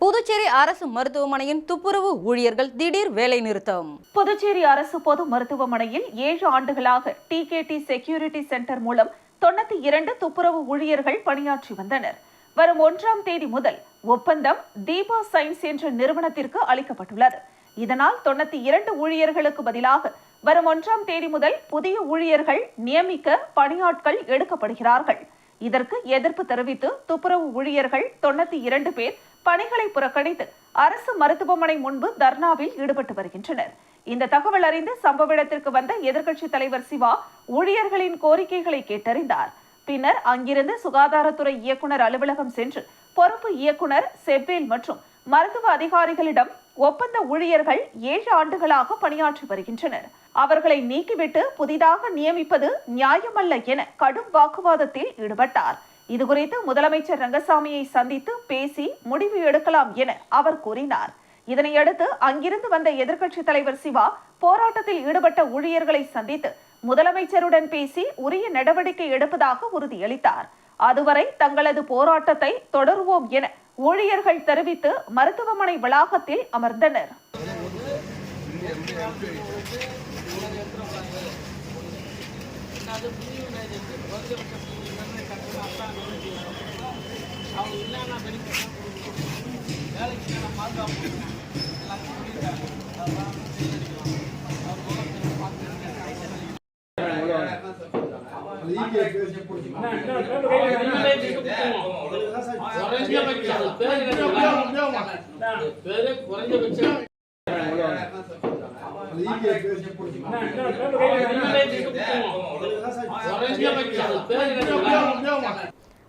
புதுச்சேரி அரசு மருத்துவமனையின் துப்புரவு ஊழியர்கள் திடீர் வேலை நிறுத்தம். புதுச்சேரி அரசு பொது மருத்துவமனையில் 7 ஆண்டுகளாக டிகேடி செக்யூரிட்டி சென்டர் மூலம் 92 துப்புரவு ஊழியர்கள் பணியாற்றி வந்தனர். வரும் 1ஆம் தேதி முதல் ஒப்பந்தம் தீபா சயின்ஸ் என்ற நிறுவனத்திற்கு அளிக்கப்பட்டுள்ளது. இதனால் 92 ஊழியர்களுக்கு பதிலாக வரும் 1ஆம் தேதி முதல் புதிய ஊழியர்கள் நியமிக்க பணியாட்கள் எடுக்கப்படுகிறார்கள். இதற்கு எதிர்ப்பு தெரிவித்து துப்புரவு ஊழியர்கள் 92 பேர் பணிகளை புறக்கணித்து அரசு மருத்துவமனை முன்பு தர்ணாவில் ஈடுபட்டு வருகின்றனர். இந்த தகவல் அறிந்து சம்பவ இடத்திற்கு வந்த எதிர்க்கட்சித் தலைவர் சிவா ஊழியர்களின் கோரிக்கைகளை கேட்டறிந்தார். பின்னர் அங்கிருந்து சுகாதாரத்துறை இயக்குனர் அலுவலகம் சென்று பொறுப்பு இயக்குனர் செவ்வேல் மற்றும் மருத்துவ அதிகாரிகளிடம் ஒப்பந்த ஊழியர்கள் 7 ஆண்டுகளாக பணியாற்றி வருகின்றனர், அவர்களை நீக்கிவிட்டு புதிதாக நியமிப்பது நியாயமல்ல என கடும் வாக்குவாதத்தில் ஈடுபட்டார். இதுகுறித்து முதலமைச்சர் ரங்கசாமியை சந்தித்து பேசி முடிவு எடுக்கலாம் என அவர் கூறினார். இதனையடுத்து அங்கிருந்து வந்த எதிர்க்கட்சித் தலைவர் சிவா போராட்டத்தில் ஈடுபட்ட ஊழியர்களை சந்தித்து முதலமைச்சருடன் பேசி உரிய நடவடிக்கை எடுப்பதாக உறுதியளித்தார். அதுவரை தங்களது போராட்டத்தை தொடருவோம் என ஊழியர்கள் தெரிவித்து மருத்துவமனை வளாகத்தில் அமர்ந்தனர்.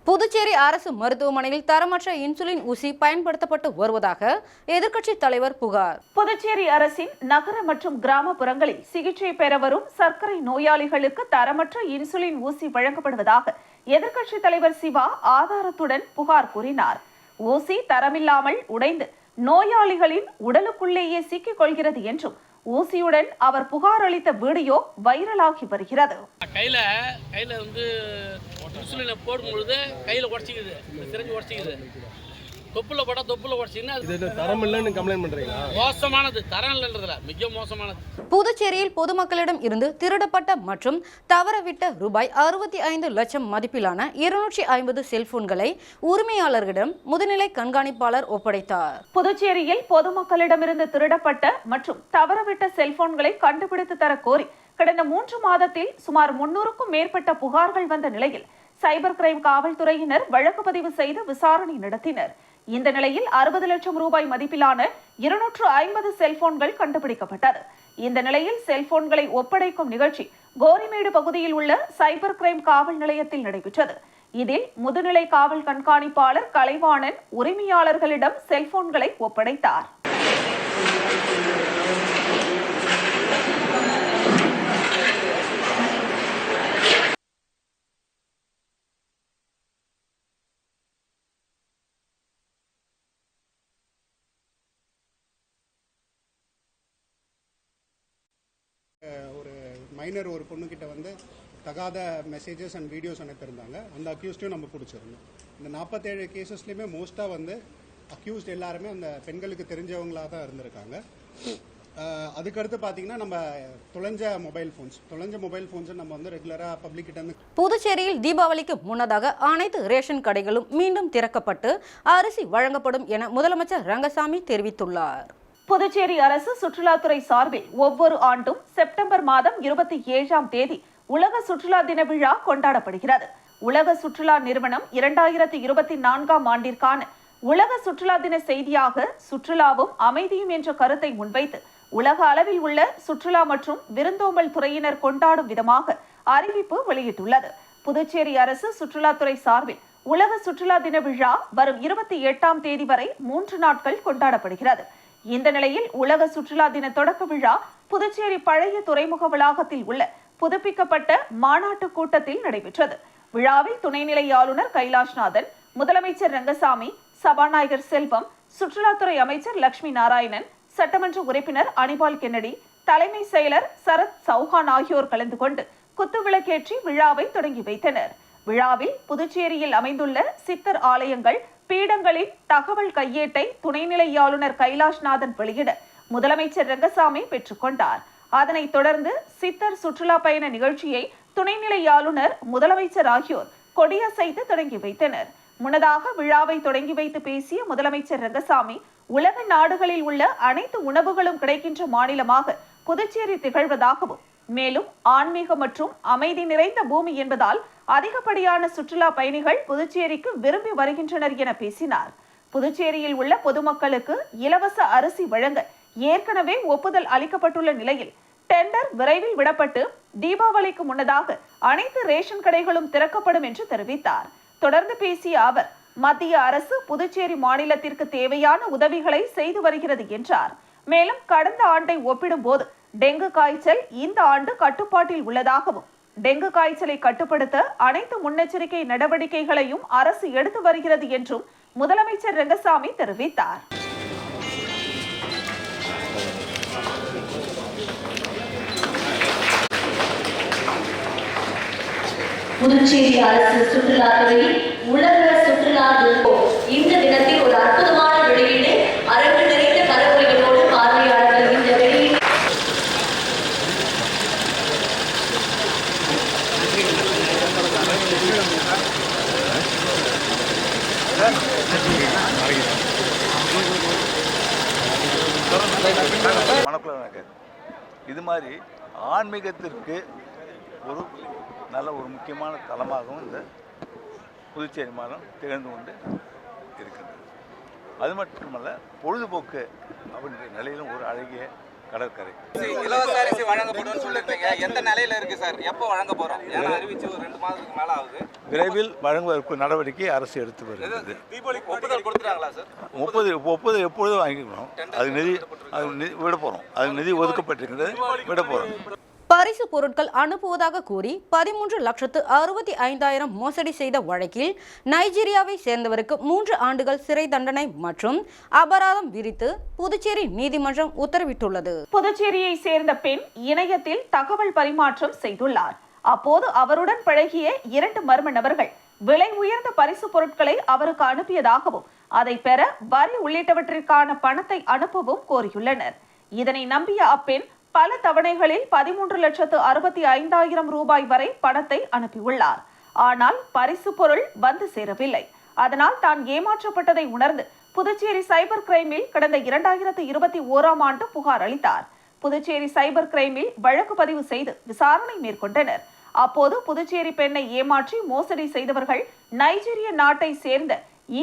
புதுச்சேரி அரசு மருத்துவமனையில் தரமற்ற இன்சுலின் ஊசி பயன்படுத்தப்பட்டு வருவதாக எதிர்க்கட்சித் தலைவர் புகார். புதுச்சேரி அரசின் நகர மற்றும் கிராமப்புறங்களில் சிகிச்சை பெற வரும் சர்க்கரை நோயாளிகளுக்கு தரமற்ற இன்சுலின் ஊசி வழங்கப்படுவதாக எதிர்க்கட்சித் தலைவர் சிவா ஆதாரத்துடன் புகார் கூறினார். ஊசி தரமில்லாமல் உடைந்து நோயாளிகளின் உடலுக்குள்ளேயே சிக்கிக் கொள்கிறது என்றும் ஊசியுடன் அவர் புகார் அளித்த வீடியோ வைரலாகி வருகிறது. கையில வந்து இன்சுலினை போடும் பொழுது கையில உடச்சிக்குது, சிரஞ்சு உடச்சிக்குது, தொப்புல போட்டா தொப்புல உடச்சிங்கன்னா தரம் இல்லைன்னு கம்ப்ளைண்ட் பண்றீங்களா? மோசமானது, தரம் இல்லைன்றதுல மிக மோசமானது. புதுச்சேரியில் பொதுமக்களிடம் இருந்து திருடப்பட்ட மற்றும் தவறவிட்ட ரூபாய் 65 லட்சம் மதிப்பிலான 250 செல்போன்களை உரிமையாளர்களிடம் முதுநிலை கண்காணிப்பாளர் ஒப்படைத்தார். புதுச்சேரியில் பொதுமக்களிடமிருந்து திருடப்பட்ட மற்றும் தவறவிட்ட செல்போன்களை கண்டுபிடித்து தர கோரி கடந்த 3 மாதத்தில் சுமார் 300க்கும் மேற்பட்ட புகார்கள் வந்த நிலையில் சைபர் கிரைம் காவல்துறையினர் வழக்கு பதிவு செய்து விசாரணை நடத்தினர். இந்த நிலையில் 60 லட்சம் ரூபாய் மதிப்பிலான 250 செல்போன்கள் கண்டுபிடிக்கப்பட்டது. இந்த நிலையில் செல்போன்களை ஒப்படைக்கும் நிகழ்ச்சி கோரிமேடு பகுதியில் உள்ள சைபர் கிரைம் காவல் நிலையத்தில் நடைபெற்றது. இதில் முதுநிலை காவல் கண்காணிப்பாளர் கலைவாணன் உரிமையாளர்களிடம் செல்போன்களை ஒப்படைத்தார். ஒரு மைனர் ஒரு பொண்ணுக்கிட்ட வந்து தகாத மெசேஜஸ் அண்ட் வீடியோஸ் அனுப்பியிருந்தாங்க. அந்த அக்யூஸ்டையும் நம்ம பிடிச்சிருந்தோம். இந்த 47 கேசஸ்லையுமே மோஸ்ட்டாக வந்து அக்யூஸ்ட் எல்லாருமே அந்த பெண்களுக்கு தெரிஞ்சவங்களாக தான் இருந்திருக்காங்க. அதுக்கடுத்து பார்த்தீங்கன்னா நம்ம தொலைஞ்ச மொபைல் ஃபோன்ஸ் நம்ம வந்து ரெகுலராக பப்ளிக் கிட்ட இருந்து. புதுச்சேரியில் தீபாவளிக்கு முன்னதாக அனைத்து ரேஷன் கடைகளும் மீண்டும் திறக்கப்பட்டு அரிசி வழங்கப்படும் என முதலமைச்சர் ரங்கசாமி தெரிவித்துள்ளார். புதுச்சேரி அரசு சுற்றுலாத்துறை சார்பில் ஒவ்வொரு ஆண்டும் செப்டம்பர் மாதம் 27ஆம் தேதி உலக சுற்றுலா தின விழா கொண்டாடப்படுகிறது. உலக சுற்றுலா நிறுவனம் 2024ஆம் ஆண்டிற்கான உலக சுற்றுலா தின செய்தியாக சுற்றுலாவும் அமைதியும் என்ற கருத்தை முன்வைத்து உலக அளவில் உள்ள சுற்றுலா மற்றும் விருந்தோம்பல் துறையினர் கொண்டாடும் விதமாக அறிவிப்பு வெளியிட்டுள்ளது. புதுச்சேரி அரசு சுற்றுலாத்துறை சார்பில் உலக சுற்றுலா தின விழா வரும் 28ஆம் தேதி வரை 3 நாட்கள் கொண்டாடப்படுகிறது. இந்த நிலையில் உலக சுற்றுலா தின தொடக்க விழா புதுச்சேரி பழைய துறைமுக வளாகத்தில் உள்ள புதுப்பிக்கப்பட்ட மாநாட்டு கூட்டத்தில் நடைபெற்றது. விழாவில் துணைநிலை ஆளுநர் கைலாஷ்நாதன், முதலமைச்சர் ரங்கசாமி, சபாநாயகர் செல்வம், சுற்றுலாத்துறை அமைச்சர் லட்சுமி நாராயணன், சட்டமன்ற உறுப்பினர் அனிபால் கென்னடி, தலைமை செயலர் சரத் சௌஹான் ஆகியோர் கலந்து கொண்டு குத்துவிளக்கேற்றி விழாவை தொடங்கி வைத்தனர். விழாவில் புதுச்சேரியில் அமைந்துள்ள சித்தர் ஆலயங்கள், பீடங்களின் தகவல் கையேட்டை துணைநிலை ஆளுநர் கைலாஷ்நாதன் வெளியிட முதலமைச்சர் ரங்கசாமி பெற்றுக்கொண்டார். அதனைத் தொடர்ந்து சித்தர் சுற்றுலா பயண நிகழ்ச்சியை துணைநிலை ஆளுநர், முதலமைச்சர் ஆகியோர் கொடியசைத்து தொடங்கி வைத்தனர். முன்னதாக விழாவை தொடங்கி வைத்து பேசிய முதலமைச்சர் ரங்கசாமி, உலக நாடுகளில் உள்ள அனைத்து உணவுகளும் கிடைக்கின்ற மாநிலமாக புதுச்சேரி திகழ்வதாகவும், மேலும் ஆன்மீக மற்றும் அமைதி நிறைந்த பூமி என்பதால் அதிகப்படியான சுற்றுலா பயணிகள் புதுச்சேரிக்கு விரும்பி வருகின்றனர் என பேசினார். புதுச்சேரியில் உள்ள பொதுமக்களுக்கு இலவச அரிசி வழங்க ஏற்கனவே ஒப்புதல் அளிக்கப்பட்டுள்ள நிலையில் டெண்டர் விரைவில் விடப்பட்டு தீபாவளிக்கு முன்னதாக அனைத்து ரேஷன் கடைகளும் திறக்கப்படும் என்று தெரிவித்தார். தொடர்ந்து பேசிய அவர், மத்திய அரசு புதுச்சேரி மாநிலத்திற்கு தேவையான உதவிகளை செய்து வருகிறது என்றார். மேலும் கடந்த ஆண்டை ஒப்பிடும்போது டெங்கு காய்ச்சல் இந்த ஆண்டு கட்டுப்பாட்டில் உள்ளதாகவும், டெங்கு காய்ச்சலை கட்டுப்படுத்த அனைத்து முன்னெச்சரிக்கை நடவடிக்கைகளையும் அரசு எடுத்து வருகிறது என்றும் முதலமைச்சர் ரங்கசாமி தெரிவித்தார். புதுச்சேரி அரசு சுற்றுலாத்துறையில் உலக சுற்றுலா இந்த தினத்தில் ஒரு அற்புதமான வெளியீடு, அரங்கு நிறைந்த கரவொலிகளோடு பார்வையாளர்கள் இந்த வெளியீடு இது மாதிரி ஆன்மீகத்திற்கு ஒரு நல்ல ஒரு முக்கியமான தலமாகவும் இந்த புதுச்சேரி மாநிலம் திகழ்ந்து கொண்டு இருக்கிறது. அது மட்டுமல்ல, பொழுதுபோக்கு அப்படின்ற நிலையிலும் ஒரு அழகிய கடற்கரை. இலவச அரிசி வழங்கப்படும் சொல்லிருக்கீங்க, எந்த நிலையில இருக்கு சார்? எப்போ வழங்க போறோம்? ஏன்னா அறிவிச்சு ஒரு 2 மாதத்துக்கு மேல ஆகுது. விரைவில் வழங்குவதற்கு நடவடிக்கை அரசு எடுத்து வருகிறது. தீபாவளிக்கு ஒப்புதல் கொடுத்துறாங்களா சார்? ஒப்புதல் எப்பொழுதும் வாங்கிக்கணும். அது நிதி விட போறோம். அது நிதி ஒதுக்கப்பட்டிருக்கிறது, விட போறோம். பரிசு பொருட்கள் அனுப்புவதாக கூறி 13,65,000 மோசடி செய்த வழக்கில் நைஜீரியாவை சேர்ந்தவருக்கு 3 ஆண்டுகள் சிறை தண்டனை மற்றும் அபராதம் விதித்து புதுச்சேரி நீதிமன்றம் உத்தரவிட்டுள்ளது. புதுச்சேரியை சேர்ந்த பெண் இணையத்தில் தகவல் பரிமாற்றம் செய்துள்ளார். அப்போது அவருடன் பழகிய 2 மர்ம நபர்கள் விலை உயர்ந்த பரிசு பொருட்களை அவருக்கு அனுப்பியதாகவும், அதை பெற வரி உள்ளிட்டவற்றிற்கான பணத்தை அனுப்பவும் கோரியுள்ளனர். இதனை நம்பிய அப்பெண் பல தவணைகளில் 13,65,000 ரூபாய் வரை பணத்தை அனுப்பியுள்ளார். ஆனால் பரிசு பொருள் வந்து சேரவில்லை. அதனால் தான் ஏமாற்றப்பட்டதை உணர்ந்து புதுச்சேரி சைபர் கிரைமில் கடந்த 2021ஆம் ஆண்டு புகார் அளித்தார். புதுச்சேரி சைபர் கிரைமில் வழக்கு பதிவு செய்து விசாரணை மேற்கொண்டனர். அப்போது புதுச்சேரி பெண்ணை ஏமாற்றி மோசடி செய்தவர்கள் நைஜீரிய நாட்டை சேர்ந்த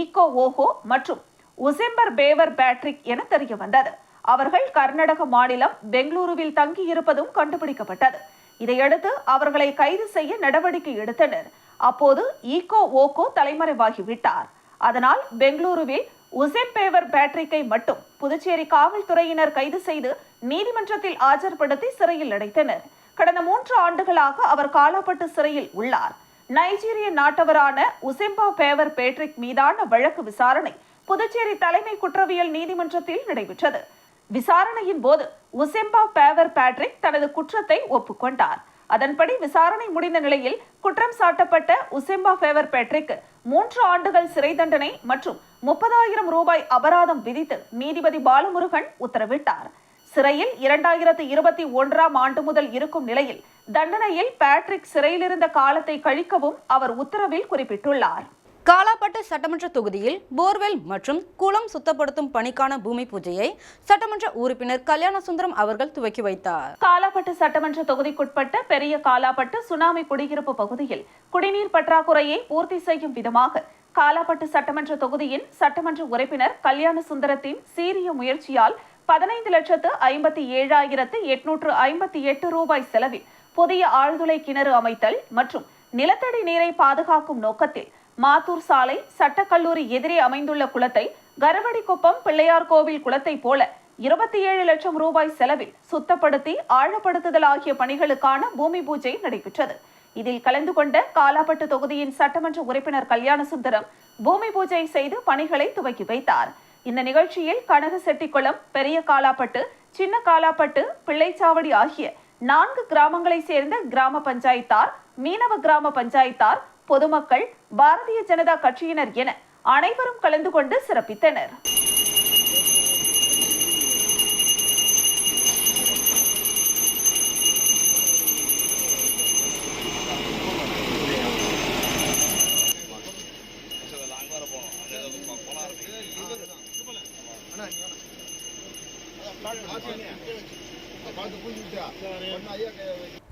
ஈகோ ஓஹோ மற்றும் உசெம்பர் பேவர் பேட்ரிக் என தெரிய வந்தது. அவர்கள் கர்நாடக மாநிலம் பெங்களூருவில் தங்கியிருப்பதும் கண்டுபிடிக்கப்பட்டது. இதையடுத்து அவர்களை கைது செய்ய நடவடிக்கை எடுத்தனர். அப்போது ஈகோ ஓகோ தலைமறைவாகிவிட்டார். அதனால் பெங்களூருவில் உசெம்பேவர் பேட்ரிக்கை மட்டும் புதுச்சேரி காவல்துறையினர் கைது செய்து நீதிமன்றத்தில் ஆஜர்படுத்தி சிறையில் அடைத்தனர். கடந்த 3 ஆண்டுகளாக அவர் காலாப்பட்டு சிறையில் உள்ளார். நைஜீரிய நாட்டவரான உசெம்பா பேவர் பேட்ரிக் மீதான வழக்கு விசாரணை புதுச்சேரி தலைமை குற்றவியல் நீதிமன்றத்தில் நடைபெற்றது. விசாரணையின் போது உசெம்பா பேவர் பேட்ரிக் தனது குற்றத்தை ஒப்புக்கொண்டார். அதன்படி விசாரணை முடிந்த நிலையில் குற்றம் சாட்டப்பட்ட உசெம்பா பேவர் பேட்ரிக்கு 3 ஆண்டுகள் சிறை தண்டனை மற்றும் 30,000 ரூபாய் அபராதம் விதித்து நீதிபதி பாலமுருகன் உத்தரவிட்டார். சிறையில் 2021ஆம் ஆண்டு முதல் இருக்கும் நிலையில் தண்டனையில் பேட்ரிக் சிறையில் இருந்த காலத்தை கழிக்கவும் அவர் உத்தரவில் குறிப்பிட்டுள்ளார். காலாப்பட்டு சட்டமன்ற தொகுதியில் போர்வெல் மற்றும் குளம் சுத்தப்படுத்தும் பணிக்கான பூமி பூஜையை சட்டமன்ற உறுப்பினர் கல்யாணசுந்தரம் அவர்கள் துவக்கி வைத்தார். காலாப்பட்டு சட்டமன்ற தொகுதிக்குட்பட்ட பெரிய காலாப்பட்டு சுனாமி குடியிருப்பு பகுதியில் குடிநீர் பற்றாக்குறையை பூர்த்தி செய்யும் விதமாக காலாப்பட்டு சட்டமன்ற தொகுதியின் சட்டமன்ற உறுப்பினர் கல்யாணசுந்தரத்தின் சீரிய முயற்சியால் 15,57,858 ரூபாய் செலவில் புதிய ஆழ்துளை கிணறு அமைத்தல் மற்றும் நிலத்தடி நீரை பாதுகாக்கும் நோக்கத்தில் மாத்தூர் சாலை சட்டக்கல்லூரி எதிரே அமைந்துள்ள குளத்தை கரவடிக்குப்பம் பிள்ளையார் கோவில் குளத்தை போல 27 லட்சம் ரூபாய் செலவில் சுத்தப்படுத்தி ஆழப்படுத்துதல் ஆகிய பணிகளுக்கான பூமி பூஜை நடைபெற்றது. இதில் கலந்து கொண்ட காலாப்பட்டு தொகுதியின் சட்டமன்ற உறுப்பினர் கல்யாணசுந்தரம் பூமி பூஜை செய்து பணிகளை துவக்கி வைத்தார். இந்த நிகழ்ச்சியில் கனகசெட்டிக்குளம், பெரிய காலாப்பட்டு, சின்ன காலாப்பட்டு, பிள்ளைச்சாவடி ஆகிய 4 கிராமங்களை சேர்ந்த கிராம பஞ்சாயத்தார், மீனவ கிராம பஞ்சாயத்தார், பொதுமக்கள், பாரதிய ஜனதா கட்சியினர் என அனைவரும் கலந்து கொண்டு சிறப்பித்தனர்.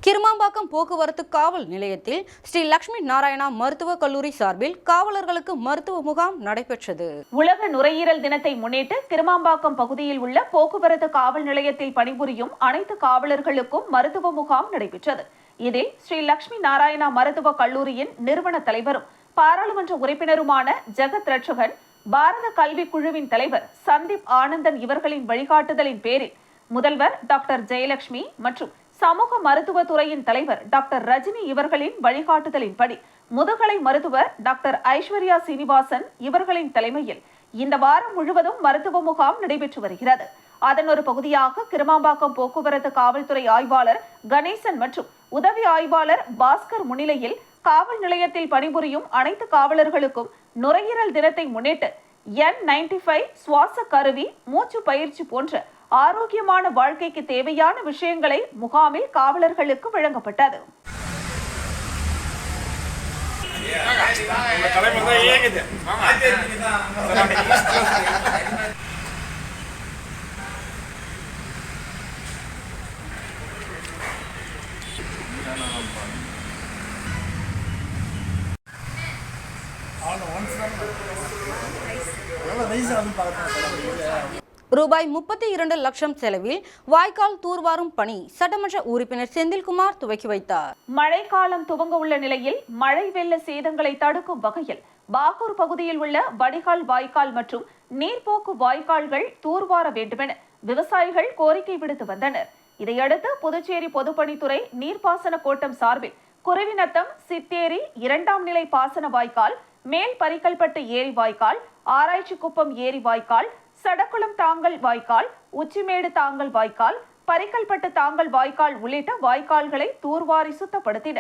கிருமாம்பாக்கம் போக்குவரத்து காவல் நிலையத்தில் ஸ்ரீ லட்சுமி நாராயணா மருத்துவக் கல்லூரி சார்பில் காவலர்களுக்கு மருத்துவ முகாம் நடைபெற்றது. உலக நுரையீரல் தினத்தை முன்னிட்டு கிருமாம்பாக்கம் பகுதியில் உள்ள போக்குவரத்து காவல் நிலையத்தில் பணிபுரியும் அனைத்து காவலர்களுக்கும் மருத்துவ முகாம் நடைபெற்றது. இதில் ஸ்ரீ லட்சுமி நாராயணா மருத்துவக் கல்லூரியின் நிறுவன தலைவரும் பாராளுமன்ற உறுப்பினருமான ஜெகத் ரட்சகன், பாரத கல்வி குழுவின் தலைவர் சந்தீப் ஆனந்தன் இவர்களின் வழிகாட்டுதலின் பேரில் முதல்வர் டாக்டர் ஜெயலட்சுமி மற்றும் சமூக மருத்துவத்துறையின் தலைவர் டாக்டர் ரஜினி இவர்களின் வழிகாட்டுதலின்படி முதுகலை மருத்துவர் டாக்டர் ஐஸ்வர்யா சீனிவாசன் இவர்களின் தலைமையில் இந்த வாரம் முழுவதும் மருத்துவ முகாம் நடைபெற்று வருகிறது. அதன் ஒரு பகுதியாக கிருமாம்பாக்கம் போக்குவரத்து காவல்துறை ஆய்வாளர் கணேசன் மற்றும் உதவி ஆய்வாளர் பாஸ்கர் முன்னிலையில் காவல் நிலையத்தில் பணிபுரியும் அனைத்து காவலர்களுக்கும் நுரையீரல் தினத்தை முன்னிட்டு N95 சுவாச கருவி, மூச்சு பயிற்சி போன்ற ஆரோக்கியமான வாழ்க்கைக்கு தேவையான விஷயங்களை முகாமில் காவலர்களுக்கு வழங்கப்பட்டது. ரூபாய் 32 லட்சம் செலவில் வாய்க்கால் தூர்வாரும் பணி சட்டமன்ற உறுப்பினர் செந்தில்குமார் துவக்கி வைத்தார். மழைக்காலம் துவங்க உள்ள நிலையில் மழை வெள்ள சேதங்களை தடுக்கும் வகையில் பாகூர் பகுதியில் உள்ள வடிகால் வாய்க்கால் மற்றும் நீர்போக்கு வாய்க்கால்கள் தூர்வார வேண்டுமென விவசாயிகள் கோரிக்கை விடுத்து வந்தனர். இதையடுத்து புதுச்சேரி பொதுப்பணித்துறை நீர்ப்பாசன கோட்டம் சார்பில் குருவிநத்தம், சித்தேரி 2ஆம் நிலை பாசன வாய்க்கால், மேல் பரிக்கல்பட்டு ஏரி வாய்க்கால், ஆராய்ச்சி குப்பம் ஏரி வாய்க்கால், சடக்குளம் தாங்கல் வாய்க்கால், உச்சிமேடு தாங்கல் வாய்க்கால், பரிக்கல்பட்டு தாங்கல் வாய்க்கால் உள்ளிட்ட வாய்க்கால்களை தூர்வாரி சுத்தப்படுத்திட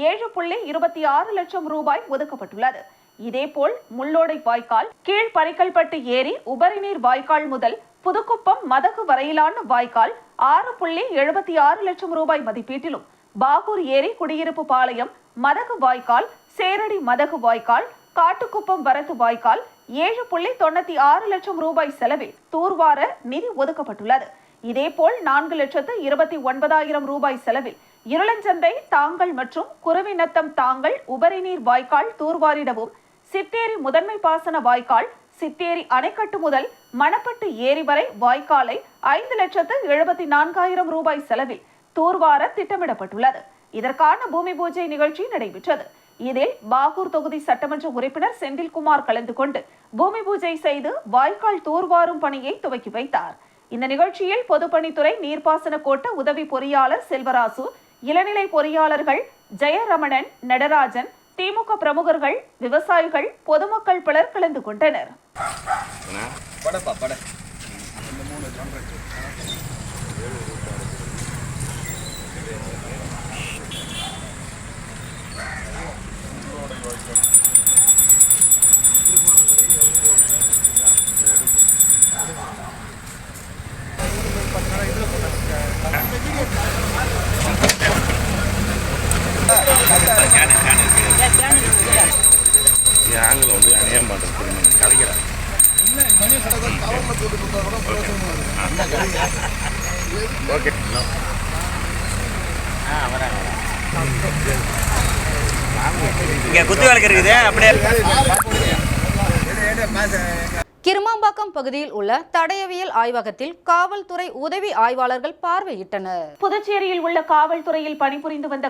7.26 லட்சம் ரூபாய் ஒதுக்கப்பட்டுள்ளது. இதேபோல் முள்ளோடை வாய்க்கால், கீழ் பரிக்கல்பட்டு ஏரி உபரிநீர் வாய்க்கால் முதல் புதுக்குப்பம் மதகு வரையிலான வாய்க்கால் 6.76 லட்சம் ரூபாய் மதிப்பீட்டிலும், பாகூர் ஏரி குடியிருப்பு பாளையம் மதகு வாய்க்கால், சேரடி மதகு வாய்க்கால், காட்டுக்குப்பம் வரத்து வாய்க்கால் 7.96 லட்சம் ரூபாய் செலவில் தூர்வார நிதி ஒதுக்கப்பட்டுள்ளது. இதேபோல் 4,29,000 ரூபாய் செலவில் இருளஞ்சந்தை தாங்கல் மற்றும் குருவிநத்தம் தாங்கல் உபரிநீர் வாய்க்கால் தூர்வாரிடவும், சித்தேரி முதன்மை பாசன வாய்க்கால், சித்தேரி அணைக்கட்டு முதல் மணப்பட்டு ஏரி வரை வாய்க்காலை 5,74,000 ரூபாய் செலவில் தூர்வார திட்டமிடப்பட்டுள்ளது. இதற்கான பூமி பூஜை நிகழ்ச்சி நடைபெற்றது. இதில் பாகூர் தொகுதி சட்டமன்ற உறுப்பினர் செந்தில்குமார் கலந்து கொண்டு பூமி பூஜை செய்து வாய்க்கால் தூர்வாரும் பணியை துவக்கி வைத்தார். இந்த நிகழ்ச்சியில் பொதுப்பணித்துறை நீர்ப்பாசன கோட்ட உதவி பொறியாளர் செல்வராசு, இளநிலை பொறியாளர்கள் ஜெயரமணன், நடராஜன், திமுக பிரமுகர்கள், விவசாயிகள், பொதுமக்கள் பலர் கலந்து கொண்டனர். ஆங்கிலம் வந்து அநியாயம் பண்ணுறது கலைக்கிறேன். ஓகே இங்கே குத்து விளக்கு இருக்குது அப்படியே. கிருமாம்பாக்கம் பகுதியில் உள்ள தடயவியல் ஆய்வகத்தில் காவல்துறை உதவி ஆய்வாளர்கள் பார்வையிட்டனர். புதுச்சேரியில் உள்ள காவல்துறையில் பணிபுரிந்து வந்த